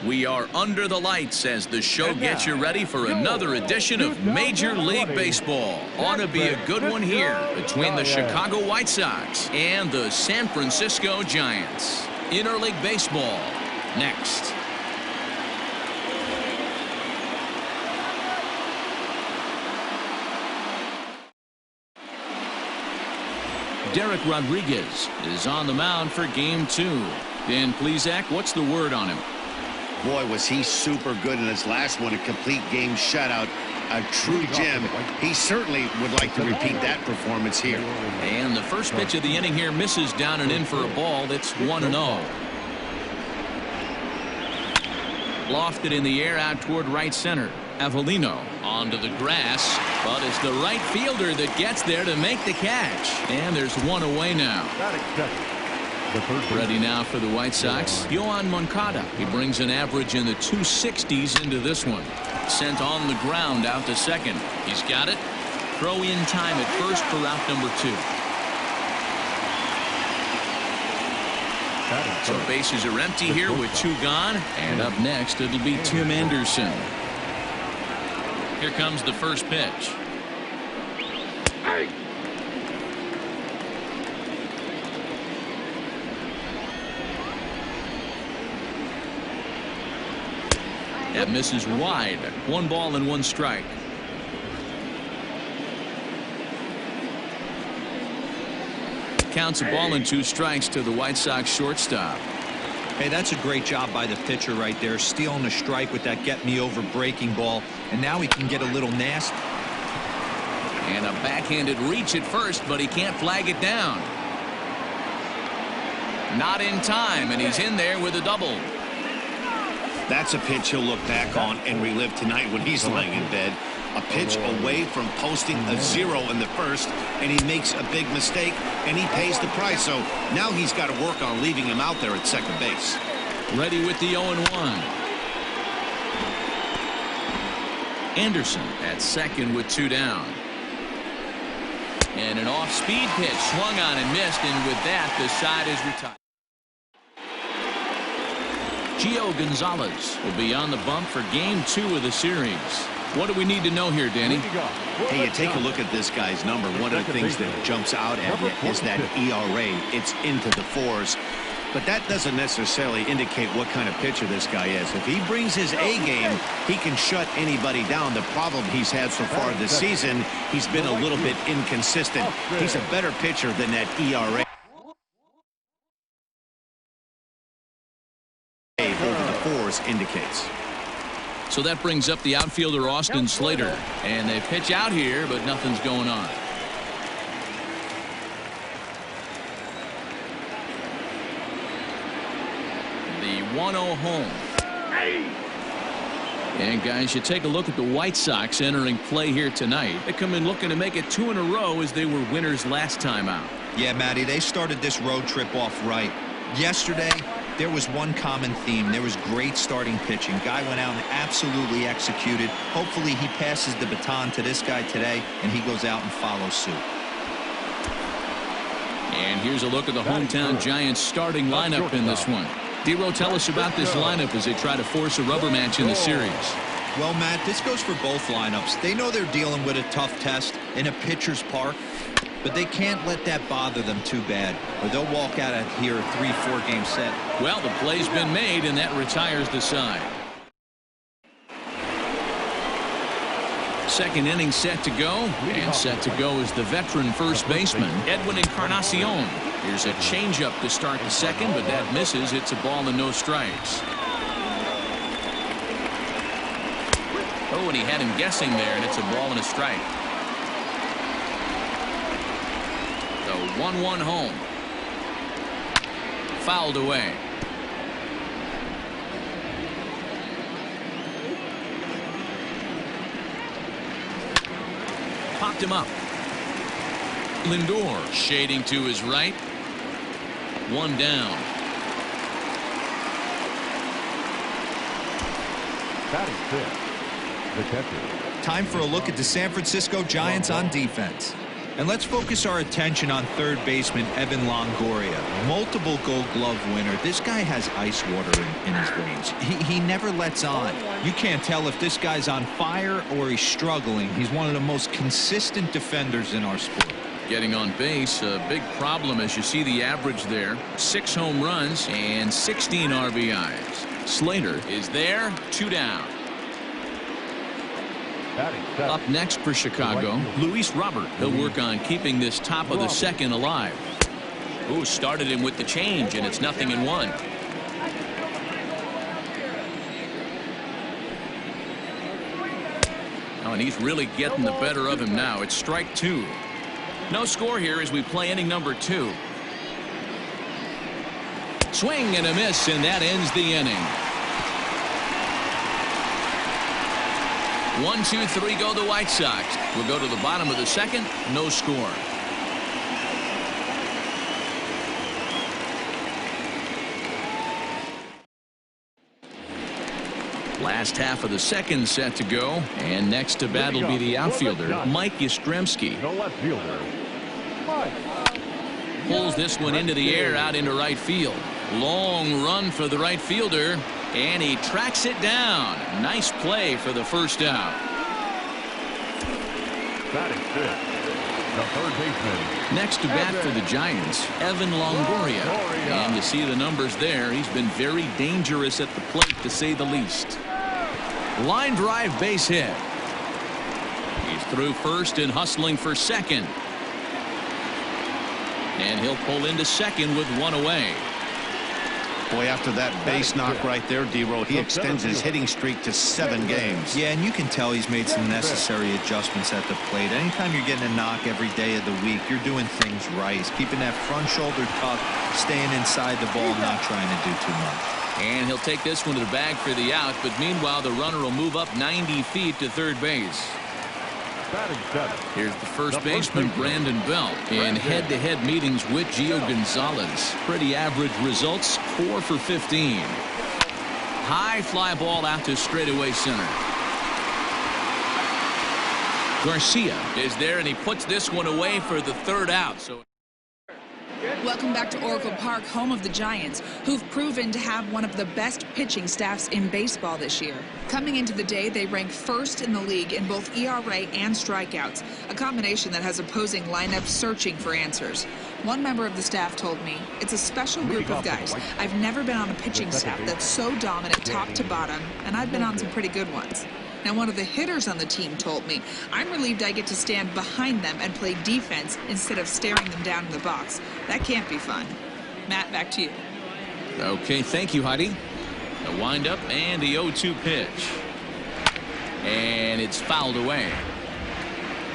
We are under the lights as the show gets you ready for another edition of Major League Baseball. Ought to be a good one here between the Chicago White Sox and the San Francisco Giants. Interleague Baseball next. Derrick Rodriguez is on the mound for game 2. Dan Plesac, what's the word on him? Boy, was he super good in his last one, a complete game shutout, a true gem. He certainly would like to repeat that performance here. And the first pitch of the inning here misses down and in for a ball. That's 1-0. Lofted in the air out toward right center. Avellino onto the grass, but it's the right fielder that gets there to make the catch. And there's one away now. Ready now for the White Sox. Yohan Moncada. He brings an average in the 260s into this one. Sent on the ground out to second. He's got it. Throw in time at first for out number 2. So bases are empty here with 2 gone. And up next it'll be Tim Anderson. Here comes the first pitch. That misses wide. 1 ball and 1 strike. Counts a ball and 2 strikes to the White Sox shortstop. Hey, that's a great job by the pitcher right there, stealing a strike with that get-me-over breaking ball, and now he can get a little nasty. And a backhanded reach at first, but he can't flag it down. Not in time, and he's in there with a double. That's a pitch he'll look back on and relive tonight when he's lying in bed. A pitch away from posting a 0 in the first, and he makes a big mistake, and he pays the price. So now he's got to work on leaving him out there at second base. Ready with the 0-1. Anderson at second with 2 down. And an off-speed pitch swung on and missed, and with that the side is retired. Gio Gonzalez will be on the bump for game 2 of the series. What do we need to know here, Danny? Hey, you take a look at this guy's number. One of the things that jumps out at you is that ERA. It's into the 4s. But that doesn't necessarily indicate what kind of pitcher this guy is. If he brings his A game, he can shut anybody down. The problem he's had so far this season, he's been a little bit inconsistent. He's a better pitcher than that ERA. Over the 4s indicates. So that brings up the outfielder Austin Slater, and they pitch out here, but nothing's going on. The 1-0 home. And guys, you take a look at the White Sox entering play here tonight. They come in looking to make it 2 in a row as they were winners last time out. Yeah, Matty, they started this road trip off right. Yesterday, there was one common theme. There was great starting pitching. Guy went out and absolutely executed. Hopefully he passes the baton to this guy today and he goes out and follows suit. And here's a look at the hometown Giants starting lineup in this one. D-Row, tell us about this lineup as they try to force a rubber match in the series. Well, Matt, this goes for both lineups. They know they're dealing with a tough test in a pitcher's park, but they can't let that bother them too bad, or they'll walk out of here a 3-4 game set. Well, the play's been made, and that retires the side. Second inning set to go, and set to go is the veteran first baseman, Edwin Encarnacion. Here's a changeup to start the second, but that misses. It's a ball and no strikes. Oh, and he had him guessing there, and it's a ball and a strike. The 1-1 home. Fouled away. Popped him up. Lindor shading to his right. 1 down. That is fifth. The catcher. Time for a look at the San Francisco Giants on defense. And let's focus our attention on third baseman Evan Longoria. Multiple Gold Glove winner. This guy has ice water in his veins. He never lets on. You can't tell if this guy's on fire or he's struggling. He's one of the most consistent defenders in our sport. Getting on base, a big problem as you see the average there. 6 home runs and 16 RBIs. Slater is there, 2 down. Up next for Chicago, Luis Robert. He'll work on keeping this top of the second alive. Ooh, started him with the change, and it's 0-1. Oh, and he's really getting the better of him now. It's strike 2. No score here as we play inning number 2. Swing and a miss, and that ends the inning. 1, 2, 3 go the White Sox. We'll go to the bottom of the second. No score. Last half of the second set to go. And next to bat will be the outfielder, Mike Yastrimsky. The left fielder, Mike. Pulls this one into the air out into right field. Long run for the right fielder. And he tracks it down. Nice play for the first out. Batting fifth, the third baseman. Next to bat for the Giants, Evan Longoria. And you see the numbers there. He's been very dangerous at the plate, to say the least. Line drive base hit. He's through first and hustling for second. And he'll pull into second with 1 away. Boy, after that base knock right there, D-Roll, he extends his hitting streak to 7 games. Yeah, and you can tell he's made some necessary adjustments at the plate. Anytime you're getting a knock every day of the week, you're doing things right. He's keeping that front shoulder tucked, staying inside the ball, not trying to do too much. And he'll take this one to the bag for the out, but meanwhile the runner will move up 90 feet to third base. Here's the first baseman, Brandon Belt, in head-to-head meetings with Gio Gonzalez. Pretty average results, 4 for 15. High fly ball out to straightaway center. Garcia is there, and he puts this one away for the third out. So. Welcome back to Oracle Park, home of the Giants, who've proven to have one of the best pitching staffs in baseball this year. Coming into the day, they rank first in the league in both ERA and strikeouts, a combination that has opposing lineups searching for answers. One member of the staff told me, it's a special group of guys. I've never been on a pitching staff that's so dominant top to bottom, and I've been on some pretty good ones. Now, one of the hitters on the team told me, I'm relieved I get to stand behind them and play defense instead of staring them down in the box. That can't be fun. Matt, back to you. Okay, thank you, Heidi. The windup and the 0-2 pitch. And it's fouled away.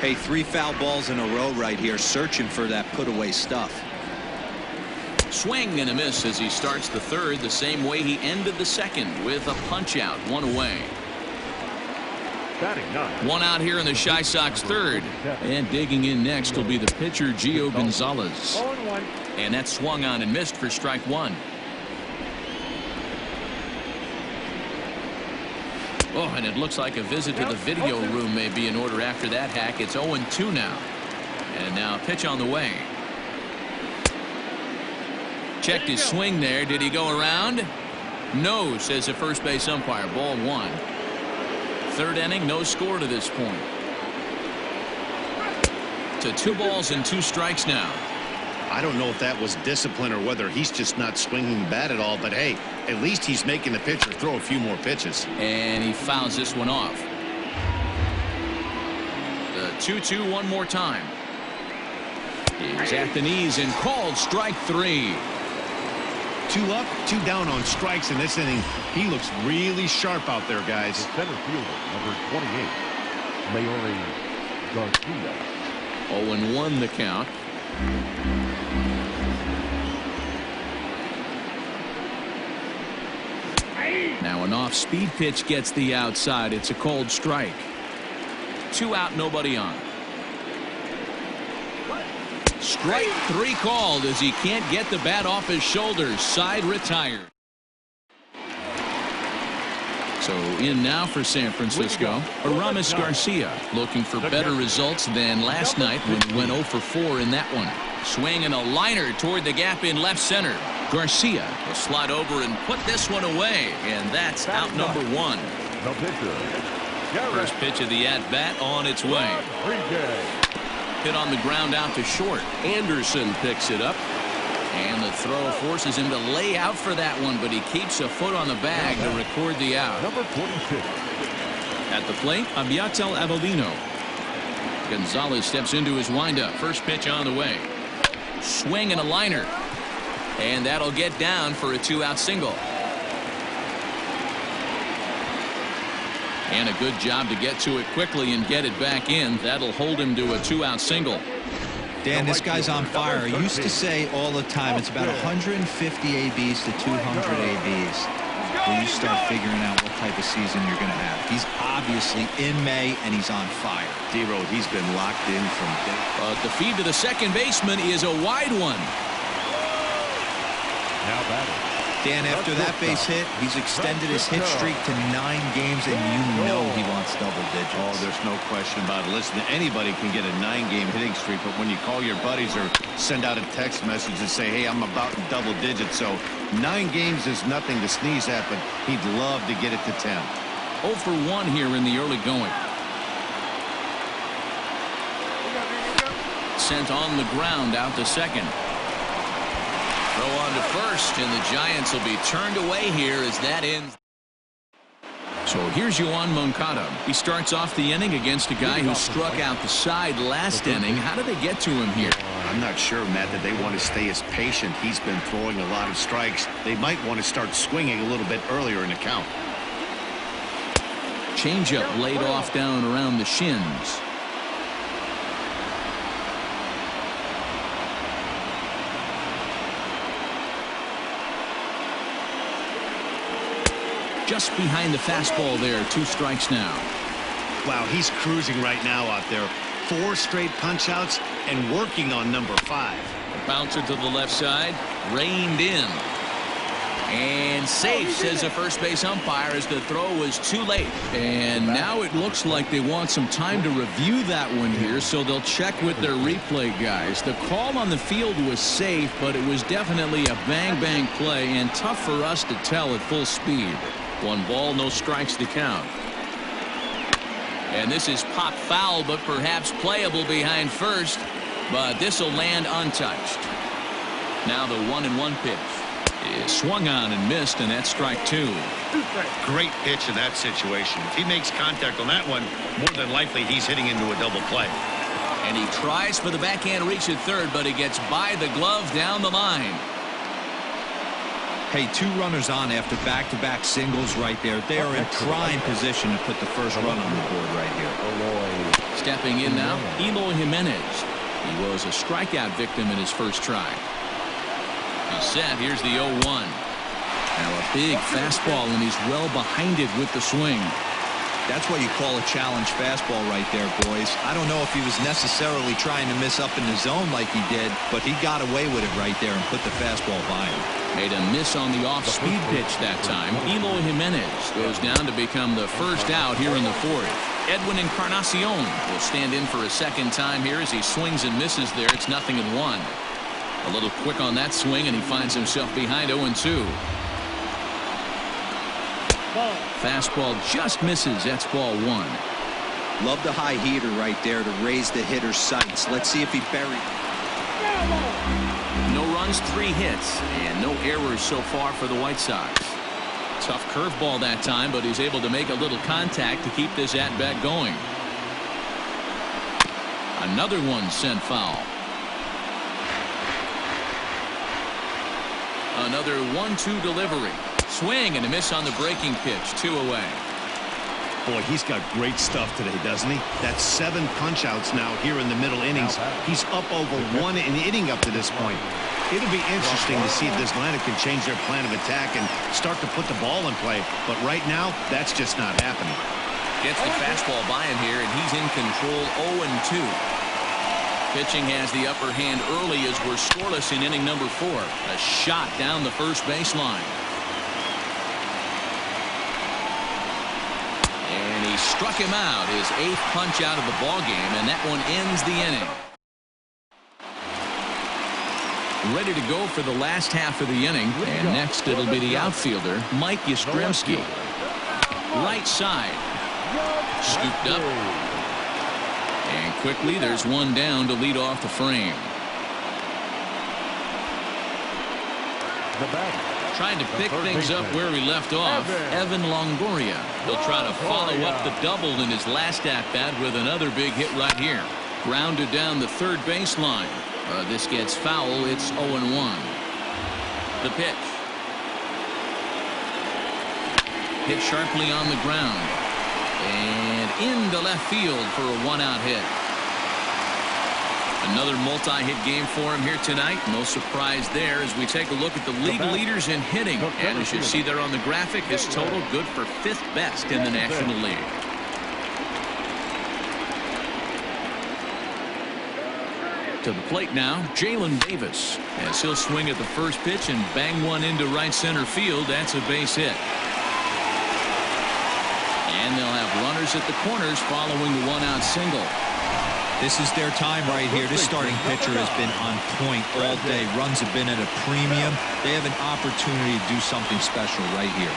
Hey, 3 foul balls in a row right here, searching for that put-away stuff. Swing and a miss as he starts the third the same way he ended the second, with a punch-out, 1 away. 1 out here in the Chi Sox third. And digging in next will be the pitcher, Gio Gonzalez. And that swung on and missed for strike 1. Oh, and it looks like a visit to the video room may be in order after that hack. It's 0-2 now. And now pitch on the way. Checked his swing there. Did he go around? No, says the first base umpire. Ball 1. Third inning, no score to this point. To 2 balls and 2 strikes now. I don't know if that was discipline or whether he's just not swinging bat at all, but hey, at least he's making the pitcher throw a few more pitches. And he fouls this one off. The 2-2 one more time. He's at the knees and called strike 3. 2 up, 2 down on strikes in this inning. He looks really sharp out there, guys. The center fielder, number 28, Maori Garcia. 0-1 the count. Now an off-speed pitch gets the outside. It's a cold strike. 2 out, nobody on. Strike 3 called as he can't get the bat off his shoulders. Side retired. So in now for San Francisco, Aramis Garcia, looking for better results than last night when he went 0 for 4 in that one. Swing and a liner toward the gap in left center. Garcia will slide over and put this one away, and that's out number 1. First pitch of the at-bat on its way. Hit on the ground out to short. Anderson picks it up. And the throw forces him to lay out for that one, but he keeps a foot on the bag to record the out. Number 46. At the plate, Abiatel Avellino. Gonzalez steps into his windup. First pitch on the way. Swing and a liner. And that'll get down for a 2-out single. And a good job to get to it quickly and get it back in. That'll hold him to a 2-out single. Dan, this guy's on fire. I used to say all the time it's about 150 ABs to 200 ABs when you start figuring out what type of season you're going to have. He's obviously in May, and he's on fire. D-Road, he's been locked in from day. But the feed to the second baseman is a wide one. Now batting. Dan, after that base hit, he's extended his hit streak to 9 games, and you know he wants double digits. Oh, there's no question about it. Listen, anybody can get a 9-game hitting streak, but when you call your buddies or send out a text message and say, hey, I'm about in double digits, so 9 games is nothing to sneeze at, but he'd love to get it to 10. 0 for 1 here in the early going. Sent on the ground out to second. Throw on to first, and the Giants will be turned away here as that ends. So here's Yoan Moncada. He starts off the inning against a guy who struck out the side last inning. How did they get to him here? I'm not sure, Matt, that they want to stay as patient. He's been throwing a lot of strikes. They might want to start swinging a little bit earlier in the count. Changeup laid off down around the shins. Just behind the fastball there. 2 strikes now. Wow, he's cruising right now out there. 4 straight punch outs and working on number 5. Bouncer to the left side. Reined in. And safe, says the first base umpire, as the throw was too late. And now it looks like they want some time to review that one here, so they'll check with their replay guys. The call on the field was safe, but it was definitely a bang-bang play and tough for us to tell at full speed. 1 ball, no strikes to count. And this is pop foul, but perhaps playable behind first. But this will land untouched. Now the 1-1 pitch is swung on and missed, and that's strike 2. Great pitch in that situation. If he makes contact on that one, more than likely he's hitting into a double play. And he tries for the backhand reach at third, but he gets by the glove down the line. Hey, 2 runners on after back-to-back singles right there. They are in prime position to put the first run on the board right here. Stepping in now, Eloy Jimenez. He was a strikeout victim in his first try. He's set. Here's the 0-1. Now a big fastball, and he's well behind it with the swing. That's what you call a challenge fastball right there, boys. I don't know if he was necessarily trying to miss up in the zone like he did, but he got away with it right there and put the fastball by him. Made a miss on the off-speed pitch that time. Eloy Jimenez goes down to become the first out here in the 4th. Edwin Encarnacion will stand in for a second time here as he swings and misses there. It's 0-1. A little quick on that swing, and he finds himself behind 0-2. Fastball just misses. That's ball 1. Love the high heater right there to raise the hitter's sights. Let's see if he buried. No runs, 3 hits, and no errors so far for the White Sox. Tough curveball that time, but he's able to make a little contact to keep this at-bat going. Another one sent foul. Another 1-2 delivery. Swing and a miss on the breaking pitch. 2 away. Boy, he's got great stuff today, doesn't he? That's 7 punch outs now here in the middle innings. He's up over 1 inning up to this point. It'll be interesting to see if this lineup can change their plan of attack and start to put the ball in play. But right now, that's just not happening. Gets the fastball by him here, and he's in control. 0-2. Pitching has the upper hand early as we're scoreless in inning number 4. A shot down the first baseline. struck him out, his 8th punch out of the ballgame, and that one ends the inning. Ready to go for the last half of the inning, and next it'll be the outfielder, Mike Yastrimsky. Right side. Scooped up. And quickly there's one down to lead off the frame. Trying to pick things up where he left off, Evan Longoria. He'll try to follow up the double in his last at-bat with another big hit right here. Grounded down the third baseline. This gets foul. It's 0-1. The pitch. Hit sharply on the ground. And into left field for a one-out hit. Another multi-hit game for him here tonight. No surprise there as we take a look at the league leaders in hitting. And as you see there on the graphic, his total good for 5th best in the National League. To the plate now, Jalen Davis. As he'll swing at the first pitch and bang one into right center field. That's a base hit. And they'll have runners at the corners following the one-out single. This is their time right here. This starting pitcher has been on point all day. Runs have been at a premium. They have an opportunity to do something special right here.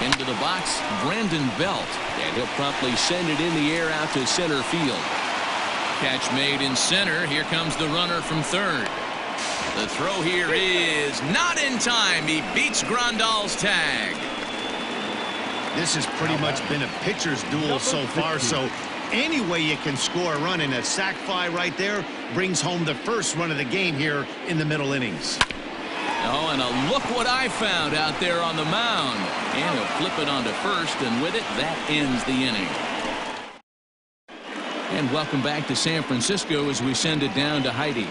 Into the box, Brandon Belt. And he'll promptly send it in the air out to center field. Catch made in center. Here comes the runner from third. The throw here is not in time. He beats Grandal's tag. This has pretty much been a pitcher's duel so far, so any way you can score a run, in a sac fly right there brings home the first run of the game here in the middle innings. Oh, and look what I found out there on the mound. And he'll flip it onto first, and with it, that ends the inning. And welcome back to San Francisco as we send it down to Heidi.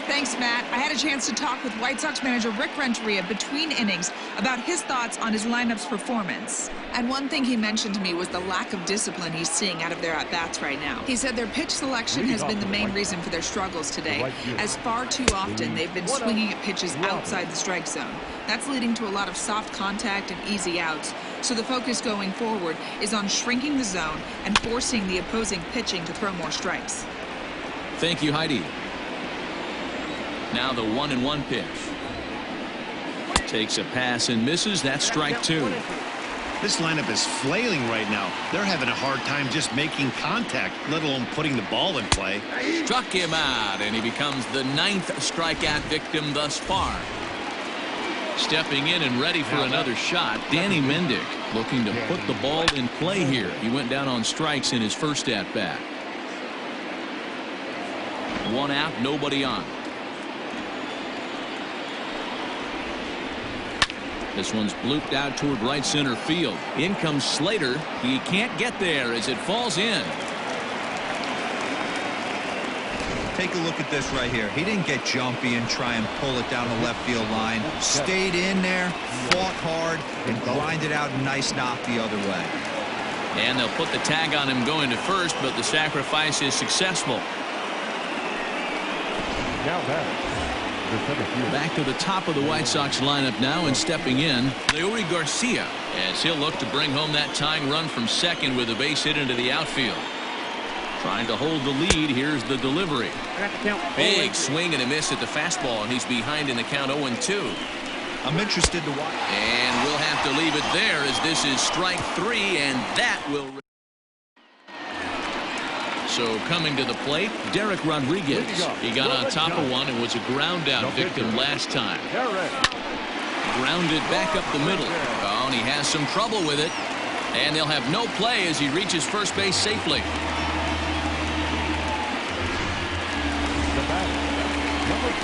Thanks, Matt. I had a chance to talk with White Sox manager Rick Renteria between innings about his thoughts on his lineup's performance. And one thing he mentioned to me was the lack of discipline he's seeing out of their at-bats right now. He said their pitch selection has been the main reason for their struggles today, as far too often they've been swinging at pitches outside the strike zone. That's leading to a lot of soft contact and easy outs. So the focus going forward is on shrinking the zone and forcing the opposing pitching to throw more strikes. Thank you, Heidi. Now the 1-1 pitch. Takes a pass and misses. That's strike 2. This lineup is flailing right now. They're having a hard time just making contact, let alone putting the ball in play. Struck him out, and he becomes the 9th strikeout victim thus far. Stepping in and ready for another shot, Danny Mendick looking to put the ball in play here. He went down on strikes in his first at-bat. 1 out, nobody on. This one's blooped out toward right center field. In comes Slater. He can't get there as it falls in. Take a look at this right here. He didn't get jumpy and try and pull it down the left field line. Stayed in there, fought hard, and grinded out a nice knock the other way. And they'll put the tag on him going to first, but the sacrifice is successful. Back to the top of the White Sox lineup now, and stepping in, Leury Garcia, as he'll look to bring home that tying run from second with a base hit into the outfield. Trying to hold the lead. Here's the delivery. Big swing and a miss at the fastball, and he's behind in the count 0-2. I'm interested to watch. And we'll have to leave it there as this is strike 3, and that will. So coming to the plate, Derrick Rodriguez. He got on top of one and was a ground out victim last time. Grounded back up the middle. Oh, and he has some trouble with it. And they'll have no play as he reaches first base safely.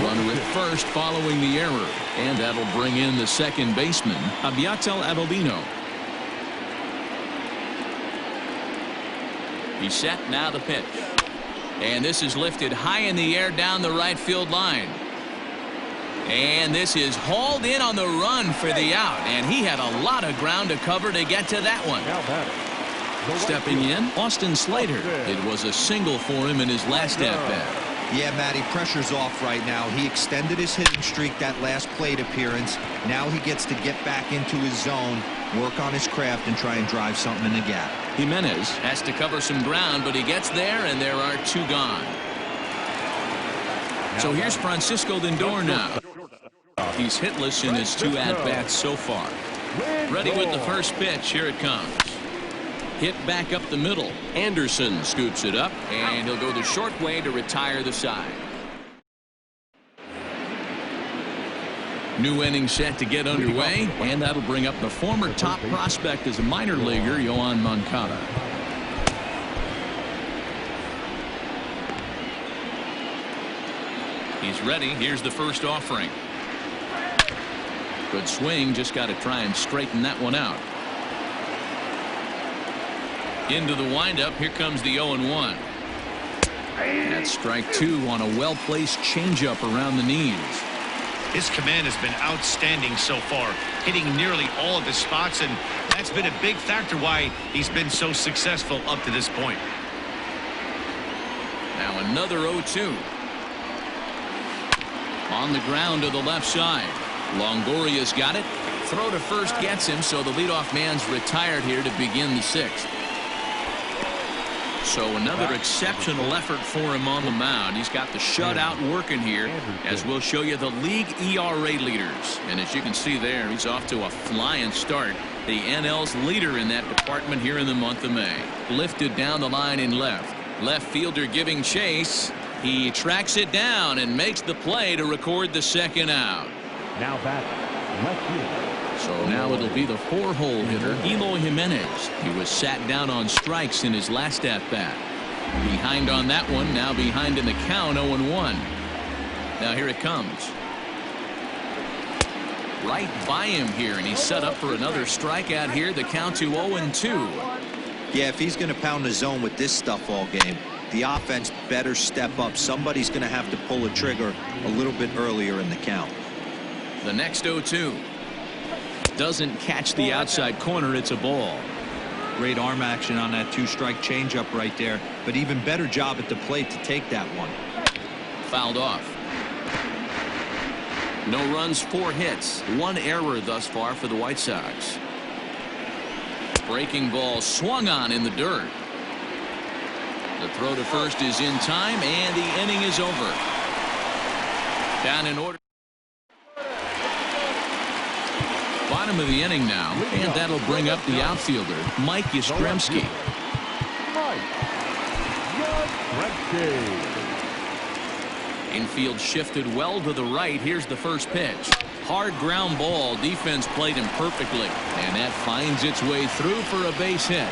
Runner at first following the error. And that'll bring in the second baseman, Abiatel Abelino. He's set, now the pitch. And this is lifted high in the air down the right field line. And this is hauled in on the run for the out. And he had a lot of ground to cover to get to that one. Stepping in, Austin Slater. It was a single for him in his last at-bat. Yeah, Matty, pressure's off right now. He extended his hitting streak that last plate appearance. Now he gets to get back into his zone, work on his craft, and try and drive something in the gap. Jimenez has to cover some ground, but he gets there, and there are 2 gone. So here's Francisco Lindor now. He's hitless in his 2 at-bats so far. Ready with the first pitch. Here it comes. Hit back up the middle. Anderson scoops it up, and he'll go the short way to retire the side. New inning set to get underway, and that'll bring up the former top prospect as a minor leaguer, Yoan Moncada. He's ready. Here's the first offering. Good swing. Just got to try and straighten that one out. Into the windup. Here comes the 0-1. That's strike 2 on a well-placed changeup around the knees. His command has been outstanding so far, hitting nearly all of his spots, and that's been a big factor why he's been so successful up to this point. Now another 0-2. On the ground to the left side. Longoria's got it. Throw to first gets him, so the leadoff man's retired here to begin the 6th. So another exceptional effort for him on the mound. He's got the shutout working here, as we'll show you the league ERA leaders. And as you can see there, he's off to a flying start. The NL's leader in that department here in the month of May. Lifted down the line in left. Left fielder giving chase. He tracks it down and makes the play to record the 2nd out. Now back left field. So now it'll be the 4-hole hitter, Eloy Jimenez. He was sat down on strikes in his last at-bat. Behind on that one, now behind in the count, 0-1. Now here it comes. Right by him here, and he's set up for another strikeout here. The count to 0-2. Yeah, if he's going to pound the zone with this stuff all game, the offense better step up. Somebody's going to have to pull a trigger a little bit earlier in the count. The next 0-2. Doesn't catch the outside corner. It's a ball. Great arm action on that 2-strike changeup right there, but even better job at the plate to take that one. Fouled off. No runs, 4 hits, 1 error thus far for the White Sox. Breaking ball swung on in the dirt. The throw to first is in time, and the inning is over. Down in order. Bottom of the inning now, and that'll bring up the outfielder, Mike Yastrimsky. Infield shifted well to the right. Here's the first pitch. Hard ground ball. Defense played him perfectly, and that finds its way through for a base hit.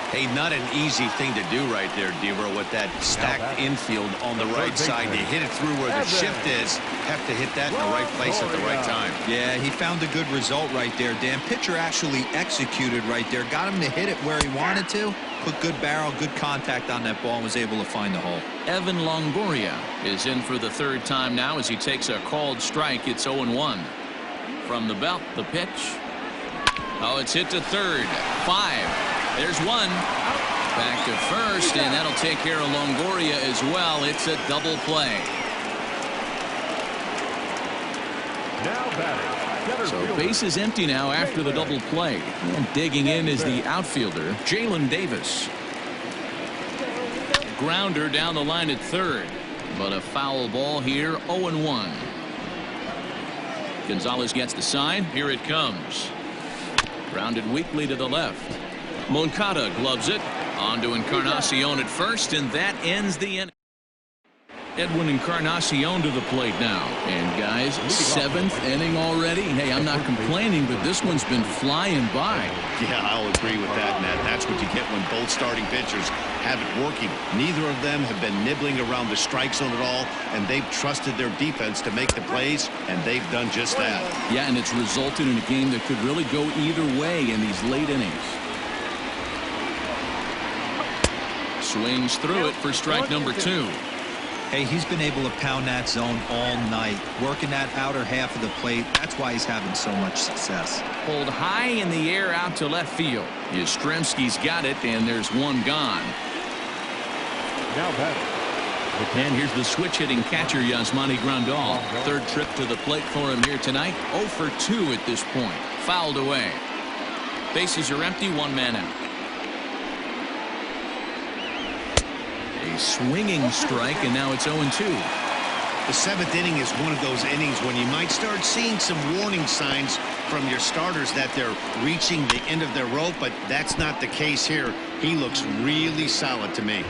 Hey, not an easy thing to do right there, Devo, with that stacked infield on the right side. You hit it through where the shift is. Have to hit that in the right place at the right time. Yeah, he found a good result right there, Dan. Pitcher actually executed right there. Got him to hit it where he wanted to. Put good barrel, good contact on that ball, and was able to find the hole. Evan Longoria is in for the 3rd time now as he takes a called strike. It's 0-1. From the belt, the pitch. Oh, it's hit to third. 5. There's 1. Back to first, and that'll take care of Longoria as well. It's a double play. Now batting. So base is empty now after the double play. And digging in is the outfielder, Jalen Davis. Grounder down the line at 3rd. But a foul ball here, 0-1. Gonzalez gets the sign. Here it comes. Grounded weakly to the left. Moncada gloves it. On to Encarnacion at first, and that ends the inning. Edwin Encarnacion to the plate now. And guys, 7th inning already. Hey, I'm not complaining, but this one's been flying by. Yeah, I'll agree with that, Matt. That's what you get when both starting pitchers have it working. Neither of them have been nibbling around the strike zone at all, and they've trusted their defense to make the plays, and they've done just that. Yeah, and it's resulted in a game that could really go either way in these late innings. Swings through it for strike number 2. Hey, he's been able to pound that zone all night, working that outer half of the plate. That's why he's having so much success. Pulled high in the air out to left field. Yastrzemski's got it, and there's 1 gone. Now batting. And here's the switch-hitting catcher, Yasmani Grandal. Third trip to the plate for him here tonight. 0 for 2 at this point. Fouled away. Bases are empty, one man out. A swinging strike, and now it's 0-2. The 7th inning is one of those innings when you might start seeing some warning signs from your starters that they're reaching the end of their rope, but that's not the case here. He looks really solid to me.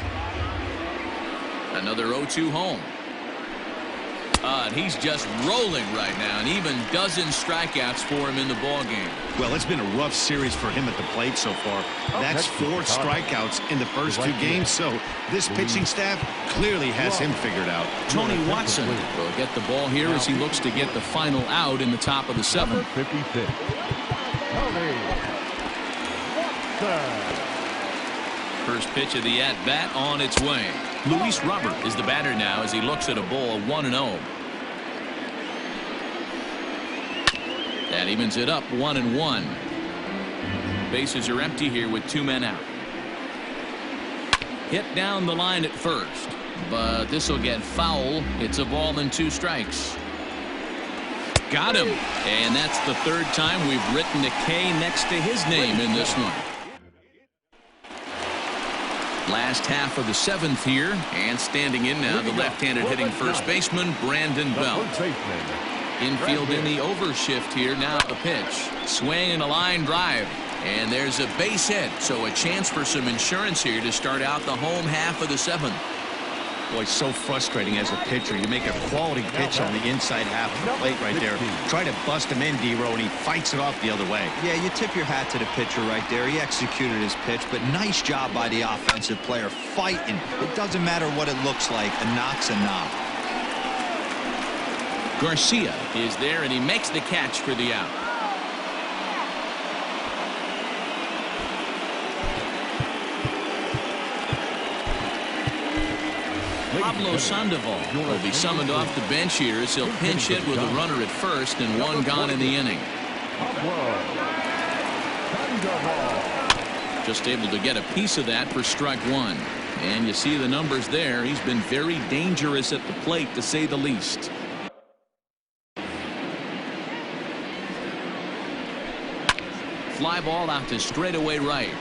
Another 0-2 home. And he's just rolling right now, and even dozens strikeouts for him in the ball game. Well, it's been a rough series for him at the plate so far. That's 4 strikeouts in the first 2 games, so this pitching staff clearly has him figured out. Tony Watson will get the ball here as he looks to get the final out in the top of the 7th. 56. First pitch of the at-bat on its way. Luis Robert is the batter now as he looks at a ball 1-0. That evens it up 1-1. Bases are empty here with 2 men out. Hit down the line at first, but this will get foul. It's a ball and 2 strikes. Got him, and that's the 3rd time we've written a K next to his name in this one. Last half of the 7th here, and standing in now the left-handed hitting first baseman Brandon Belt. Infield in the overshift here. Now the pitch, swing and a line drive, and there's a base hit, so a chance for some insurance here to start out the home half of the 7th. Boy, so frustrating as a pitcher. You make a quality pitch on the inside half of the plate right there. Try to bust him in, D-Row, and he fights it off the other way. Yeah, you tip your hat to the pitcher right there. He executed his pitch, but nice job by the offensive player fighting. It doesn't matter what it looks like. A knock's a knock. Garcia is there, and he makes the catch for the out. Pablo Sandoval will be summoned off the bench here as he'll pinch hit with a runner at first and 1 gone in the inning. Just able to get a piece of that for strike 1. And you see the numbers there. He's been very dangerous at the plate, to say the least. Fly ball out to straightaway right.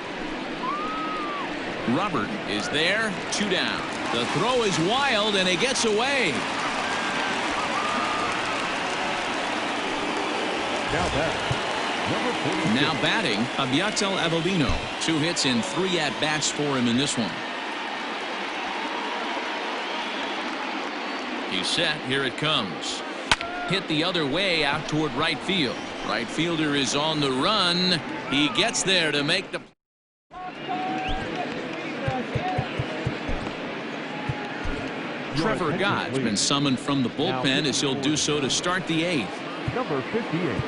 Robert is there. 2 down. The throw is wild, and it gets away. Now batting, Abiatel Avellino. 2 hits and 3 at-bats for him in this one. He's set. Here it comes. Hit the other way out toward right field. Right fielder is on the run. He gets there to make the... Trevor Godd's been summoned from the bullpen as he'll do so to start the 8th. Number 58.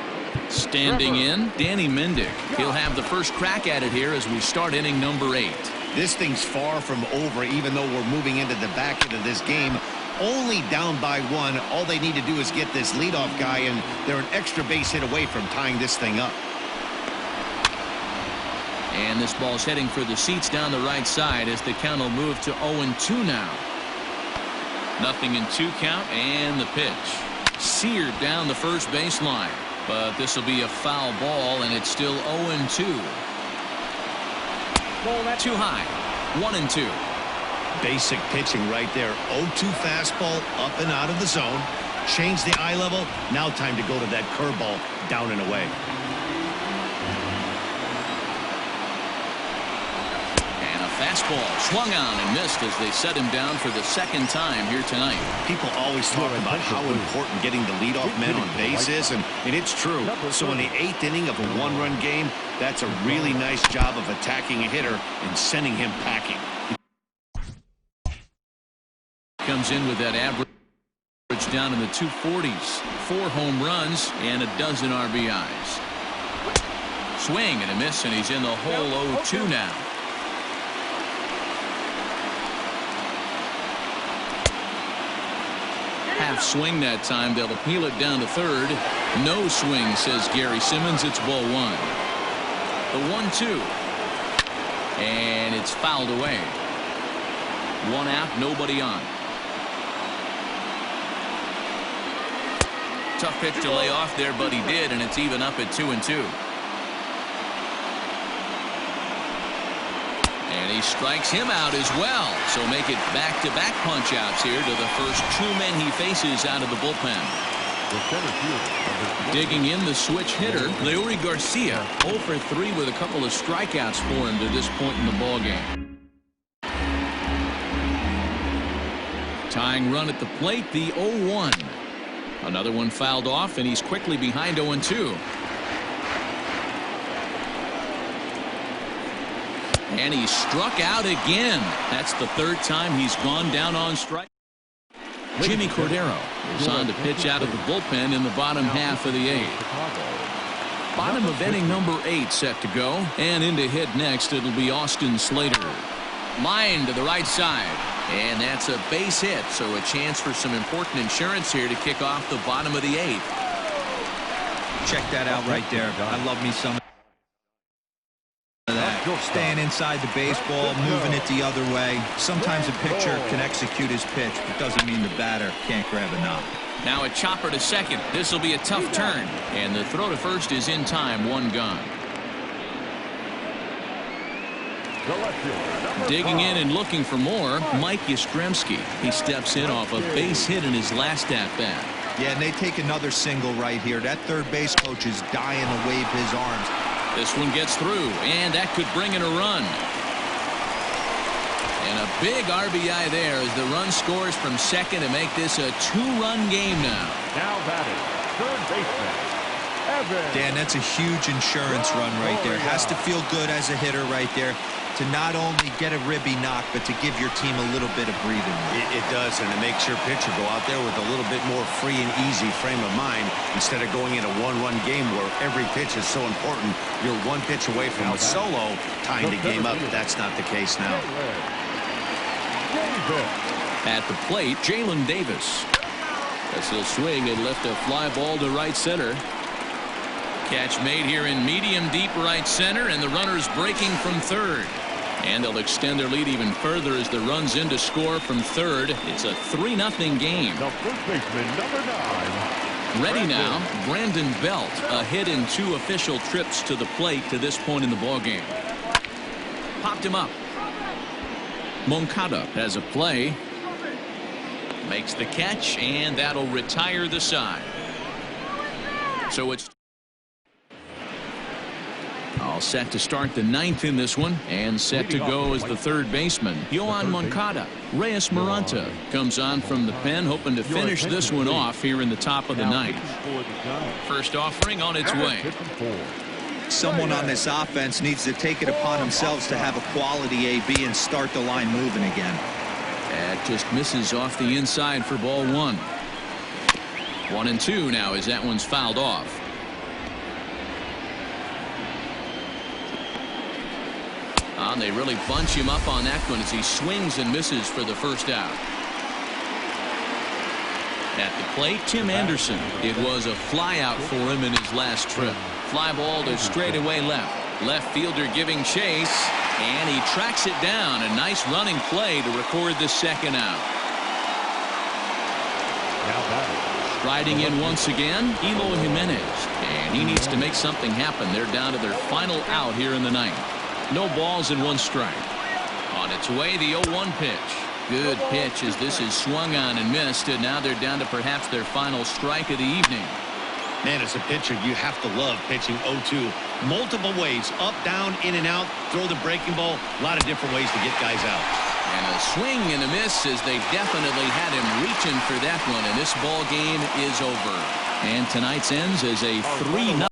Standing in, Danny Mendick. He'll have the first crack at it here as we start inning number 8. This thing's far from over, even though we're moving into the back end of this game. Only down by 1. All they need to do is get this leadoff guy, and they're an extra base hit away from tying this thing up. And this ball's heading for the seats down the right side as the count will move to 0-2 now. 0-2 count, and the pitch. Seared down the first baseline. But this will be a foul ball, and it's still 0-2. Too high. 1-2. Basic pitching right there. 0-2 fastball up and out of the zone. Change the eye level. Now time to go to that curveball down and away. Fastball swung on and missed as they set him down for the 2nd time here tonight. People always talk about how important getting the leadoff man on base is, and it's true. So in the 8th inning of a 1-run game, that's a really nice job of attacking a hitter and sending him packing. Comes in with that average down in the 240s. 4 home runs and a dozen RBIs. Swing and a miss, and he's in the hole 0-2 now. Half swing that time. They'll appeal it down to 3rd. No swing, says Gary Simmons. It's ball 1. The 1-2. And it's fouled away. 1 out, nobody on. Tough pitch to lay off there, but he did, and it's even up at 2-2. And he strikes him out as well. So make it back-to-back punch-outs here to the first two men he faces out of the bullpen. Digging in the switch hitter, Leury Garcia, 0 for 3 with a couple of strikeouts for him to this point in the ballgame. Tying run at the plate, the 0-1. Another one fouled off, and he's quickly behind 0-2. And he struck out again. That's the third time he's gone down on strike. Jimmy Cordero is on to pitch out of the bullpen in the bottom half of the 8th. Bottom of inning number 8 set to go. And in to hit next, it'll be Austin Slater. Line to the right side. And that's a base hit, so a chance for some important insurance here to kick off the bottom of the 8th. Check that out right there. I love me some of that. Staying inside the baseball, moving it the other way. Sometimes a pitcher can execute his pitch, but doesn't mean the batter can't grab a knock. Now a chopper to second. This will be a tough turn. And the throw to first is in time, 1 gone. Digging in and looking for more, Mike Yastrimsky. He steps in off a base hit in his last at-bat. Yeah, and they take another single right here. That third base coach is dying to wave his arms. This one gets through, and that could bring in a run. And a big RBI there as the run scores from second to make this a 2-run game now. Now batting, third baseman. Dan, that's a huge insurance run right there. Has to feel good as a hitter right there to not only get a ribby knock, but to give your team a little bit of breathing room. It does, and it makes your pitcher go out there with a little bit more free and easy frame of mind instead of going in a 1-run game where every pitch is so important. You're 1 pitch away from a solo tying the game up. That's not the case now. At the plate, Jalen Davis. As he'll swing and lift a fly ball to right center. Catch made here in medium deep right center, and the runner's breaking from third. And they'll extend their lead even further as the runs in to score from third. It's a 3-0 game. The first baseman, number 9. Ready now, Brandon Belt, a hit in 2 official trips to the plate to this point in the ballgame. Popped him up. Moncada has a play. Makes the catch, and that'll retire the side. So it's all set to start the 9th in this one, and set to go as the third baseman, Yoan Moncada. Reyes Maranta comes on from the pen, hoping to finish this one off here in the top of the 9th. First offering on its way. Someone on this offense needs to take it upon themselves to have a quality AB and start the line moving again. That just misses off the inside for ball 1. 1-2 now as that one's fouled off. And they really bunch him up on that one as he swings and misses for the first out. At the plate, Tim Anderson. It was a fly out for him in his last trip. Fly ball to straightaway left. Left fielder giving chase, and he tracks it down. A nice running play to record the second out. Riding in once again, Eloy Jimenez. And he needs to make something happen. They're down to their final out here in the 9th. No balls and 1 strike. On its way, the 0-1 pitch. Good pitch as this is swung on and missed, and now they're down to perhaps their final strike of the evening. Man, as a pitcher, you have to love pitching 0-2. Multiple ways, up, down, in and out, throw the breaking ball. A lot of different ways to get guys out. And a swing and a miss as they definitely had him reaching for that one, and this ball game is over. And tonight's ends as a 3-0.